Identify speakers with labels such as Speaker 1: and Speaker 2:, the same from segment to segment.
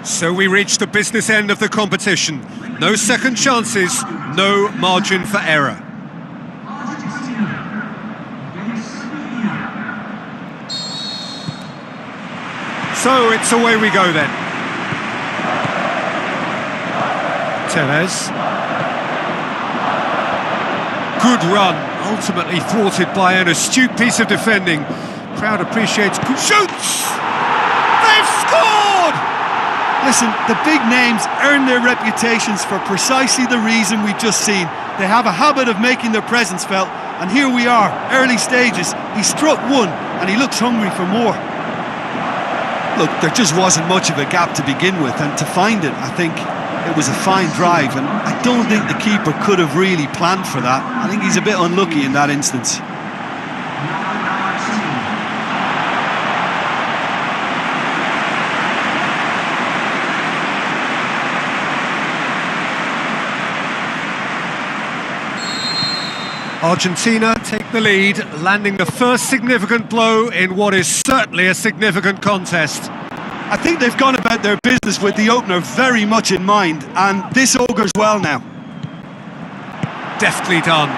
Speaker 1: So we reach the business end of the competition. No second chances, no margin for error. So it's away we go then. Tevez. Good run, ultimately thwarted by an astute piece of defending. Crowd appreciates good shoots! They've scored!
Speaker 2: Listen, the big names earn their reputations for precisely the reason we've just seen. They have a habit of making their presence felt, and here we are, early stages. He struck one, and he looks hungry for more. Look, there just wasn't much of a gap to begin with, and to find it, I think it was a fine drive, and I don't think the keeper could have really planned for that. I think he's a bit unlucky in that instance.
Speaker 1: Argentina take the lead, landing the first significant blow in what is certainly a significant contest.
Speaker 2: I think they've gone about their business with the opener very much in mind, and this augurs well now.
Speaker 1: Deftly done.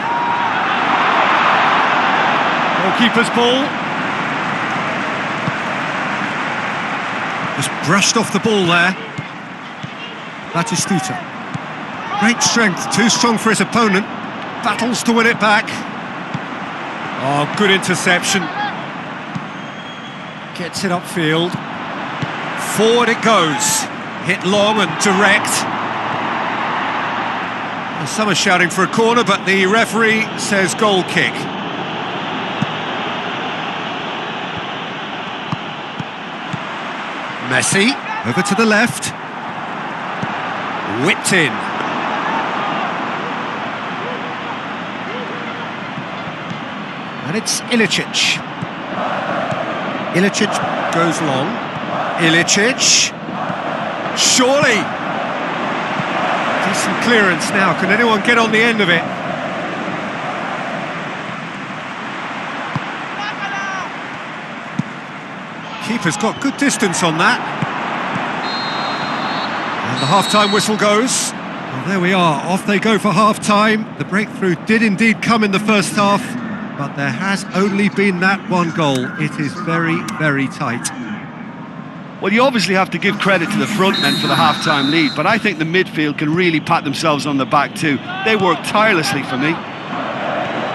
Speaker 1: Goalkeeper's ball. Just brushed off the ball there. Batistuta. Great strength, too strong for his opponent. Battles to win it back. Oh, good interception. Gets it upfield. Forward it goes. Hit long and direct. Well, some are shouting for a corner, but the referee says goal kick. Messi, over to the left. Whipped in. And it's Ilicic. Ilicic goes long. Ilicic. Surely. Decent clearance now. Can anyone get on the end of it? Keeper's got good distance on that. And the half-time whistle goes. Well, there we are. Off they go for half-time. The breakthrough did indeed come in the first half, but there has only been that one goal. It is very, very tight.
Speaker 2: Well, you obviously have to give credit to the front men for the half-time lead, but I think the midfield can really pat themselves on the back too. They work tirelessly for me.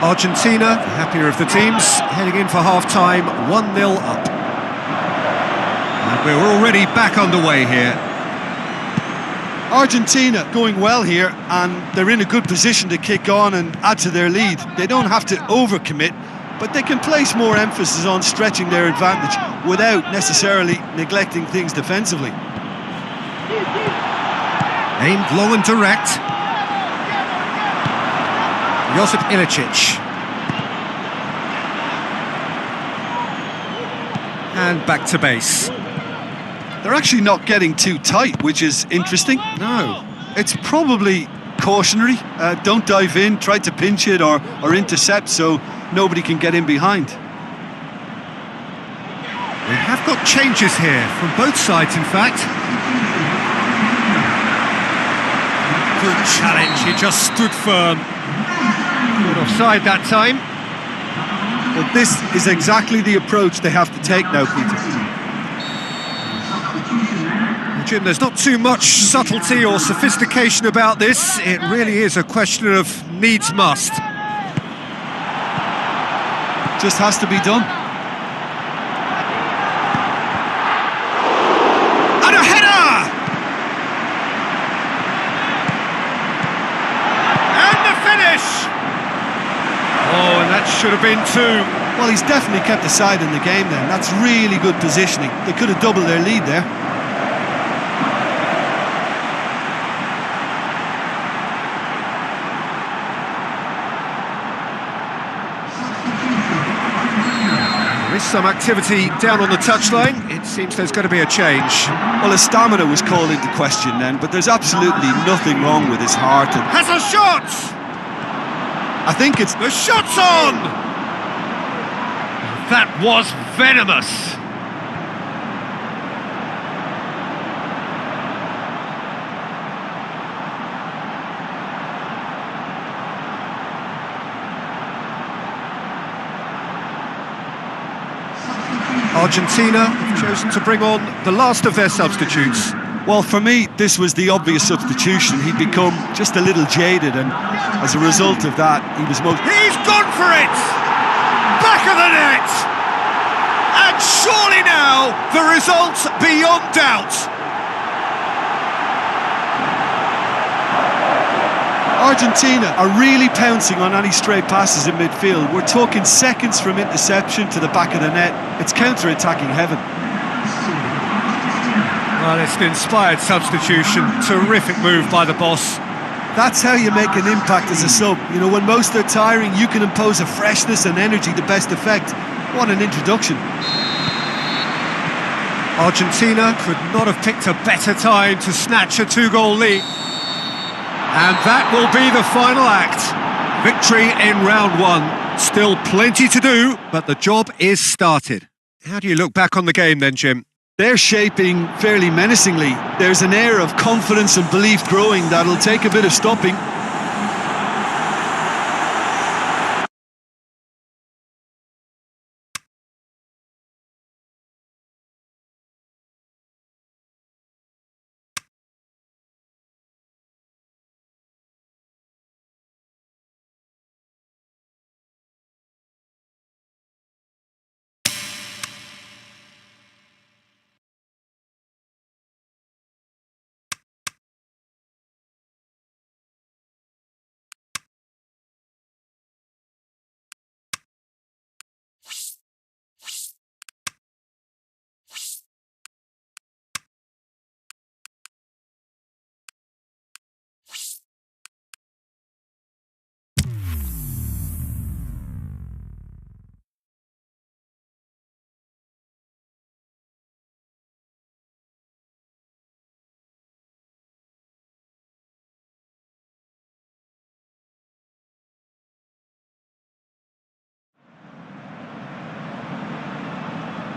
Speaker 1: Argentina, the happier of the teams, heading in for half-time, 1-0 up. And we're already back underway here.
Speaker 2: Argentina going well here, and they're in a good position to kick on and add to their lead. They don't have to overcommit, but they can place more emphasis on stretching their advantage without necessarily neglecting things defensively.
Speaker 1: Aimed long and direct. Josip Ilicic. And back to base.
Speaker 2: They're actually not getting too tight, which is interesting.
Speaker 1: No.
Speaker 2: It's probably cautionary. Don't dive in, try to pinch it or intercept so nobody can get in behind.
Speaker 1: We have got changes here, from both sides in fact. Good challenge, he just stood firm. Good offside that time.
Speaker 2: But this is exactly the approach they have to take now, Peter.
Speaker 1: Jim, there's not too much subtlety or sophistication about this. It really is a question of needs must.
Speaker 2: Just has to be done.
Speaker 1: And a header! And the finish! Oh, and that should have been two.
Speaker 2: Well, he's definitely kept the side in the game then. That's really good positioning. They could have doubled their lead there.
Speaker 1: There is some activity down on the touchline. It seems there's going to be a change.
Speaker 2: Well, his stamina was called into question then, but there's absolutely nothing wrong with his heart. And
Speaker 1: has a shot!
Speaker 2: I think it's...
Speaker 1: The shot's on! That was venomous. Argentina have chosen to bring on the last of their substitutes.
Speaker 2: Well, for me, this was the obvious substitution. He'd become just a little jaded, and as a result of that, he was most...
Speaker 1: He's gone for it! Back of the net! And surely now, the result's beyond doubt.
Speaker 2: Argentina are really pouncing on any stray passes in midfield. We're talking seconds from interception to the back of the net. It's counter-attacking heaven.
Speaker 1: Well, it's an inspired substitution. Terrific move by the boss.
Speaker 2: That's how you make an impact as a sub. You know, when most are tiring, you can impose a freshness and energy to best effect. What an introduction.
Speaker 1: Argentina could not have picked a better time to snatch a two-goal lead. And that will be the final act. Victory in round one. Still plenty to do, but the job is started. How do you look back on the game then, Jim?
Speaker 2: They're shaping fairly menacingly. There's an air of confidence and belief growing that'll take a bit of stopping.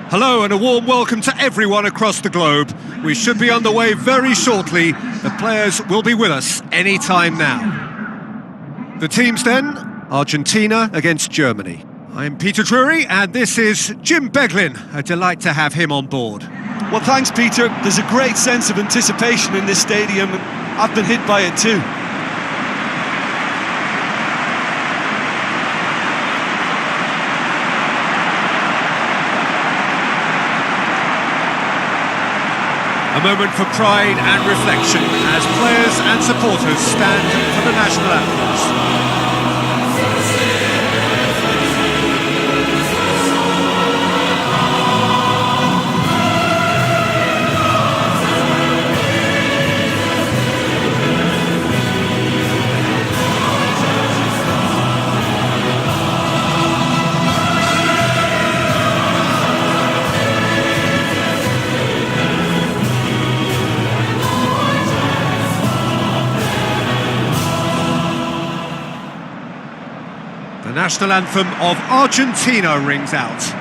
Speaker 1: Hello and a warm welcome to everyone across the globe. We should be underway very shortly. The players will be with us any time now. The teams then, Argentina against Germany. I'm Peter Drury and this is Jim Beglin. A delight to have him on board.
Speaker 2: Well, thanks, Peter. There's a great sense of anticipation in this stadium. I've been hit by it too.
Speaker 1: A moment for pride and reflection as players and supporters stand for the national anthems. The national anthem of Argentina rings out.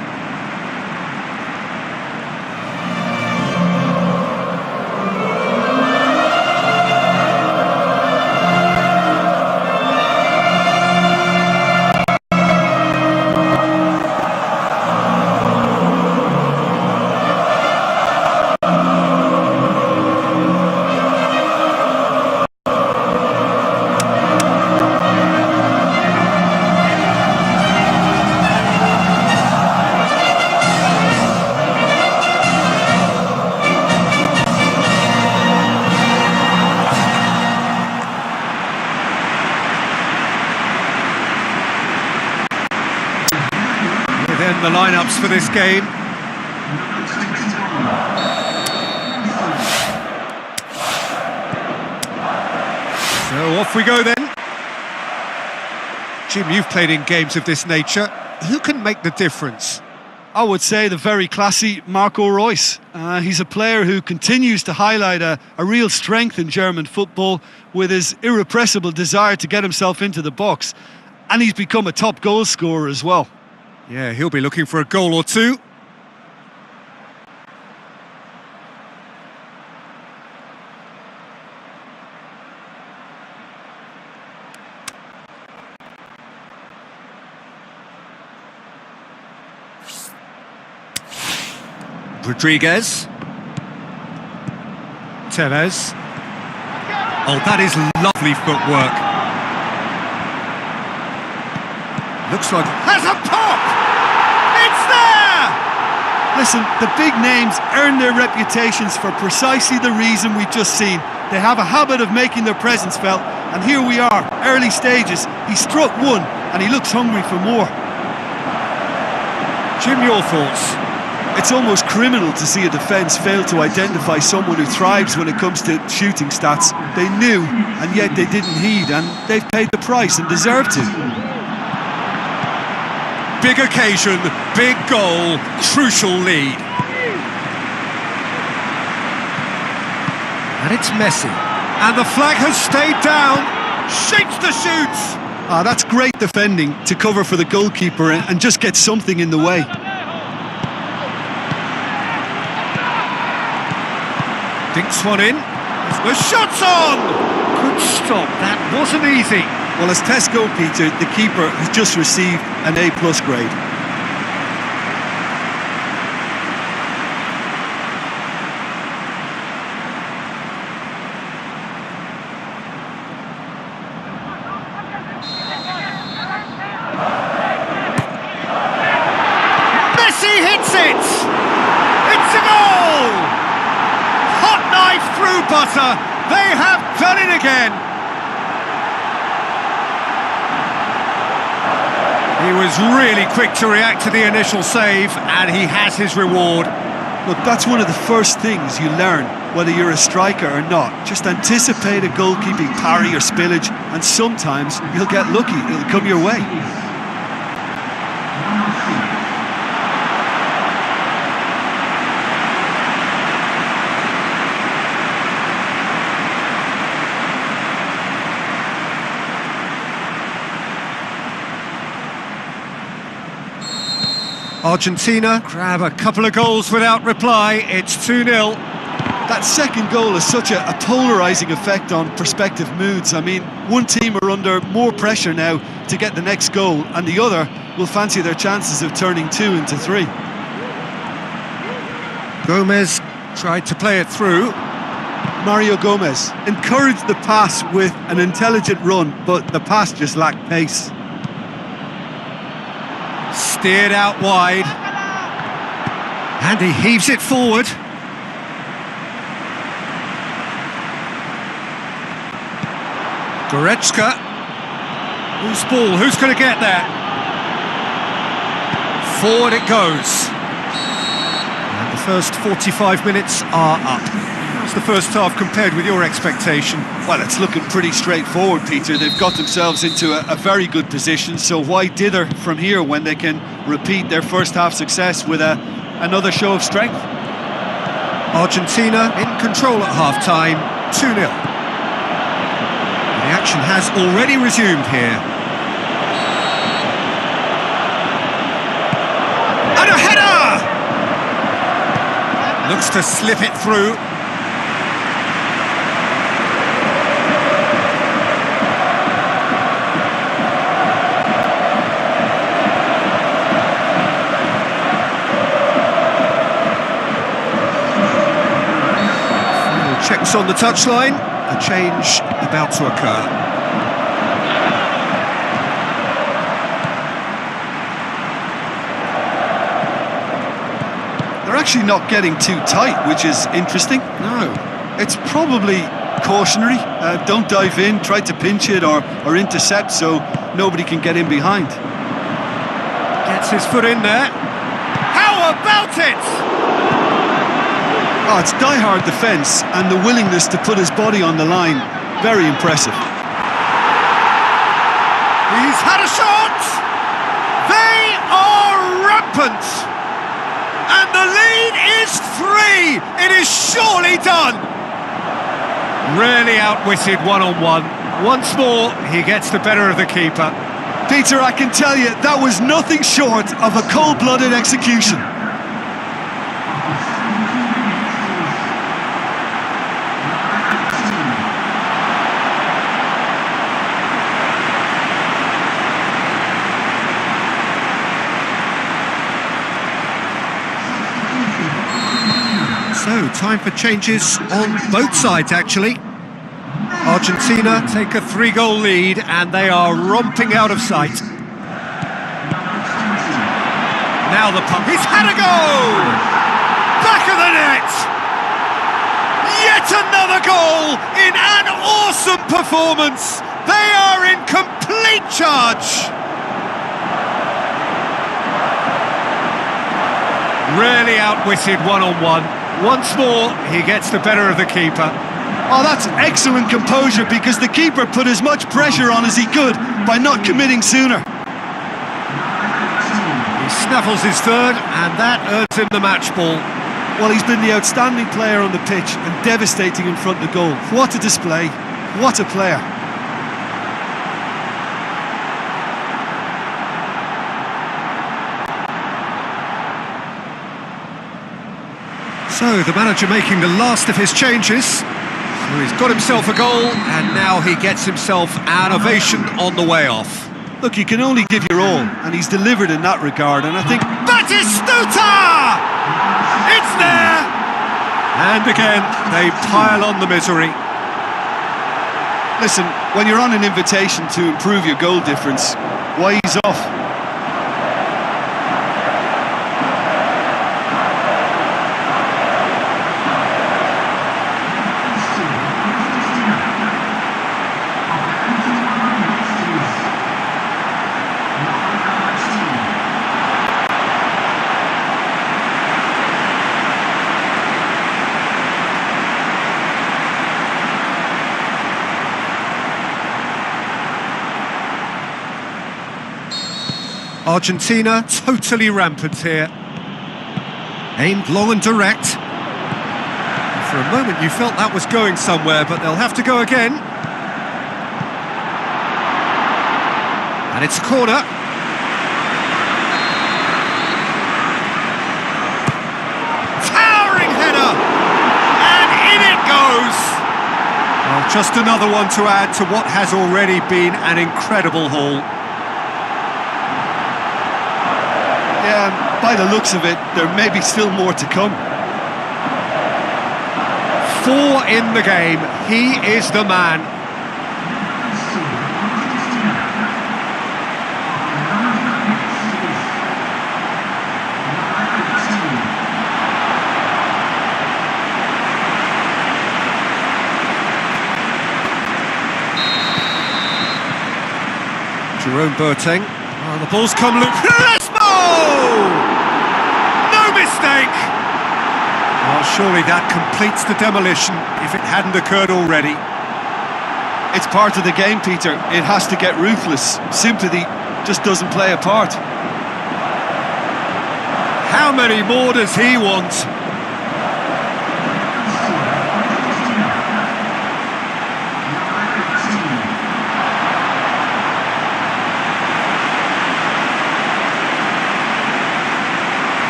Speaker 1: Then the lineups for this game. So off we go then. Jim, you've played in games of this nature. Who can make the difference?
Speaker 2: I would say the very classy Marco Reus. He's a player who continues to highlight a real strength in German football with his irrepressible desire to get himself into the box. And he's become a top goal scorer as well.
Speaker 1: Yeah, he'll be looking for a goal or two. Rodriguez. Tevez. Oh, that is lovely footwork. Looks like has a pop! It's there!
Speaker 2: Listen, the big names earn their reputations for precisely the reason we've just seen. They have a habit of making their presence felt, and here we are, early stages. He struck one, and he looks hungry for more.
Speaker 1: Jim, your thoughts?
Speaker 2: It's almost criminal to see a defence fail to identify someone who thrives when it comes to shooting stats. They knew, and yet they didn't heed, and they've paid the price and deserve to.
Speaker 1: Big occasion, big goal, crucial lead. And it's Messi. And the flag has stayed down. Shapes the shoots.
Speaker 2: Ah, that's great defending to cover for the goalkeeper and just get something in the way.
Speaker 1: Dinks one in. The shot's on! Good stop, that wasn't easy.
Speaker 2: Well, as Tesco, Peter, the keeper has just received an A+ grade.
Speaker 1: Messi hits it! It's a goal! Hot knife through butter. They have done it again. He was really quick to react to the initial save, and he has his reward.
Speaker 2: Look, that's one of the first things you learn, whether you're a striker or not. Just anticipate a goalkeeping parry or spillage, and sometimes you'll get lucky, it'll come your way.
Speaker 1: Argentina grab a couple of goals without reply. It's 2-0.
Speaker 2: That second goal has such a polarising effect on prospective moods. I mean, one team are under more pressure now to get the next goal, and the other will fancy their chances of turning 2 into 3.
Speaker 1: Gomez tried to play it through.
Speaker 2: Mario Gomez encouraged the pass with an intelligent run, but the pass just lacked pace.
Speaker 1: Steered out wide. And he heaves it forward. Goretzka. Whose ball? Who's going to get there? Forward it goes. And the first 45 minutes are up. How's the first half compared with your expectation?
Speaker 2: Well, it's looking pretty straightforward, Peter. They've got themselves into a very good position, so why dither from here when they can repeat their first half success with another show of strength?
Speaker 1: Argentina in control at half-time, 2-0. The action has already resumed here. And a header! Looks to slip it through. Checks on the touchline, a change about to occur.
Speaker 2: They're actually not getting too tight, which is interesting.
Speaker 1: No.
Speaker 2: It's probably cautionary. Don't dive in, try to pinch it or intercept so nobody can get in behind.
Speaker 1: Gets his foot in there. How about it?
Speaker 2: Oh, it's die-hard defence and the willingness to put his body on the line. Very impressive.
Speaker 1: He's had a shot! They are rampant! And the lead is 3! It is surely done! Really outwitted one-on-one. Once more, he gets the better of the keeper.
Speaker 2: Peter, I can tell you, that was nothing short of a cold-blooded execution.
Speaker 1: So, time for changes on both sides, actually. Argentina take a 3-goal lead, and they are romping out of sight. Now the pump. He's had a go! Back of the net! Yet another goal in an awesome performance! They are in complete charge! Really outwitted one-on-one. Once more, he gets the better of the keeper.
Speaker 2: Oh, that's excellent composure, because the keeper put as much pressure on as he could by not committing sooner.
Speaker 1: He snaffles his third, and that earns him the match ball.
Speaker 2: Well, he's been the outstanding player on the pitch and devastating in front of goal. What a display. What a player.
Speaker 1: So, the manager making the last of his changes. So he's got himself a goal, and now he gets himself an ovation on the way off.
Speaker 2: Look, you can only give your all, and he's delivered in that regard, and I think...
Speaker 1: Batistuta! It's there! And again, they pile on the misery.
Speaker 2: Listen, when you're on an invitation to improve your goal difference, why ease off?
Speaker 1: Argentina totally rampant here. Aimed long and direct. For a moment you felt that was going somewhere, but they'll have to go again. And it's a corner. Towering header! And in it goes! Well, just another one to add to what has already been an incredible haul.
Speaker 2: Yeah, by the looks of it, there may be still more to come.
Speaker 1: 4 in the game. He is the man. Jerome Boateng. Oh, the ball's come loose. No mistake! Well, surely that completes the demolition if it hadn't occurred already.
Speaker 2: It's part of the game, Peter. It has to get ruthless. Sympathy just doesn't play a part.
Speaker 1: How many more does he want?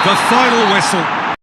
Speaker 1: The final whistle.